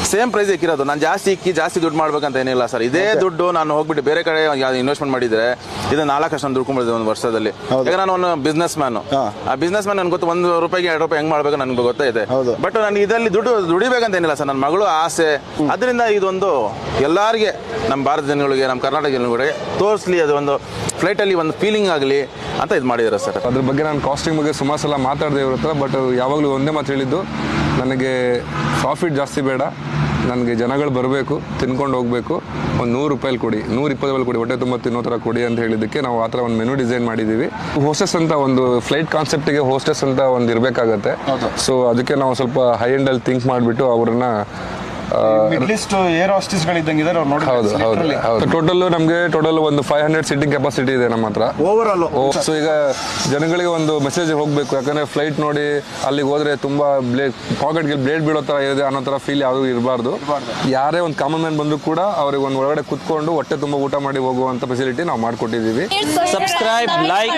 Same price ಇಕ್ಕಿರೋದು. ನಾನು ಜಾಸ್ತಿ ಇಕ್ಕಿ ಜಾಸ್ತಿ ದುಡ್ಡು ಮಾಡ್ಬೇಕಂತ ಏನಿಲ್ಲ ಸರ್. ಇದೇ ದುಡ್ಡು ನಾನು ಹೋಗ್ಬಿಟ್ಟು ಬೇರೆ ಕಡೆ ಇನ್ವೆಸ್ಟ್ಮೆಂಟ್ ಮಾಡಿದ್ರೆ ಇದು 4 ಲಕ್ಷ ದುಡ್ಕೊಂಡ್ಬಿಡಿದೆ ಒಂದು ವರ್ಷದಲ್ಲಿ. ಯಾಕಂದ್ರೆ ನಾನು ಒಂದು ಬಿಸ್ನೆಸ್ ಮ್ಯಾನ್. ಆ ಬಿಸ್ನೆಸ್ ಮ್ಯಾನ್ ನನ್ಗೆ ಗೊತ್ತು, 1 ರೂಪಾಯಿಗೆ 2 ರೂಪಾಯಿ ಹೆಂಗ್ ಮಾಡ್ಬೇಕು ನನ್ಗೆ ಗೊತ್ತಾಯಿದೆ. ಬಟ್ ನನಗೆ ಇದರಲ್ಲಿ ದುಡಿಬೇಕಂತ ಏನಿಲ್ಲ ಸರ್. ನನ್ನ ಮಗಳು ಆಸೆ, ಅದರಿಂದ ಇದೊಂದು ಎಲ್ಲರಿಗೆ, ನಮ್ಮ ಭಾರತ ಜನಗಳಿಗೆ, ನಮ್ಮ ಕರ್ನಾಟಕ ಜನಗಳಿಗೆ ತೋರಿಸ್ಲಿ, ಅದು ಒಂದು ಫ್ಲೈಟಲ್ಲಿ ಒಂದು ಫೀಲಿಂಗ್ ಆಗಲಿ ಅಂತ ಇದು ಮಾಡಿದ್ದಾರೆ ಸರ್. ಅದ್ರ ಬಗ್ಗೆ ನಾನು ಕಾಸ್ಟಿಂಗ್ ಬಗ್ಗೆ ಸುಮಾರು ಸಲ ಮಾತಾಡಿದೆ ಇವ್ರ ಹತ್ರ. ಬಟ್ ಯಾವಾಗಲೂ ಒಂದೇ ಮಾತು ಹೇಳಿದ್ದು, ನನಗೆ ಪ್ರಾಫಿಟ್ ಜಾಸ್ತಿ ಬೇಡ, ನನಗೆ ಜನಗಳು ಬರಬೇಕು, ತಿನ್ಕೊಂಡು ಹೋಗಬೇಕು, ಒಂದು 100 ರೂಪಾಯಿ ಕೊಡಿ, 120 ರೂಪಾಯಿ ಕೊಡಿ, ಹೊಟ್ಟೆ ತುಂಬ ತಿನ್ನೋ ಥರ ಕೊಡಿ ಅಂತ ಹೇಳಿದ್ದಕ್ಕೆ ನಾವು ಆ ಥರ ಒಂದು ಮೆನು ಡಿಸೈನ್ ಮಾಡಿದ್ದೀವಿ. ಹೋಸ್ಟೆಸ್ ಅಂತ ಒಂದು ಫ್ಲೈಟ್ ಕಾನ್ಸೆಪ್ಟಿಗೆ ಹೋಸ್ಟೆಸ್ ಅಂತ ಒಂದು ಇರಬೇಕಾಗತ್ತೆ. ಸೊ ಅದಕ್ಕೆ ನಾವು ಸ್ವಲ್ಪ ಹೈ ಎಂಡಲ್ಲಿ ಥಿಂಕ್ ಮಾಡಿಬಿಟ್ಟು ಅವ್ರನ್ನ ಏರ್ ಹಾಸ್ಟೆಸ್ ಗಳಿದ್ದಂಗೆ ಟೋಟಲ್ ಒಂದು 500 ಸೀಟಿಂಗ್ ಕೆಪಾಸಿಟಿ ಇದೆ ನಮ್ಮ ಹತ್ರ ಓವರ್. ಸೊ ಈಗ ಜನಗಳಿಗೆ ಒಂದು ಮೆಸೇಜ್ ಹೋಗ್ಬೇಕು, ಯಾಕಂದ್ರೆ ಫ್ಲೈಟ್ ನೋಡಿ ಅಲ್ಲಿಗೆ ಹೋದ್ರೆ ತುಂಬಾ ಪಾಕೆಟ್ಗೆ ಬ್ಲೇಡ್ ಬೀಳೋ ತರ ಇದೆ ಅನ್ನೋ ತರ ಫೀಲ್ ಯಾವುದು ಇರಬಾರ್ದು. ಯಾರೇ ಒಂದು ಕಾಮನ್ ಮ್ಯಾನ್ ಬಂದ್ರು ಕೂಡ ಅವ್ರಿಗೆ ಒಂದು ಒಳಗಡೆ ಕುತ್ಕೊಂಡು ಹೊಟ್ಟೆ ತುಂಬಾ ಊಟ ಮಾಡಿ ಹೋಗುವಂತ ಫೆಸಿಲಿಟಿ ನಾವು ಮಾಡ್ಕೊಟ್ಟಿದೀವಿ. Subscribe, like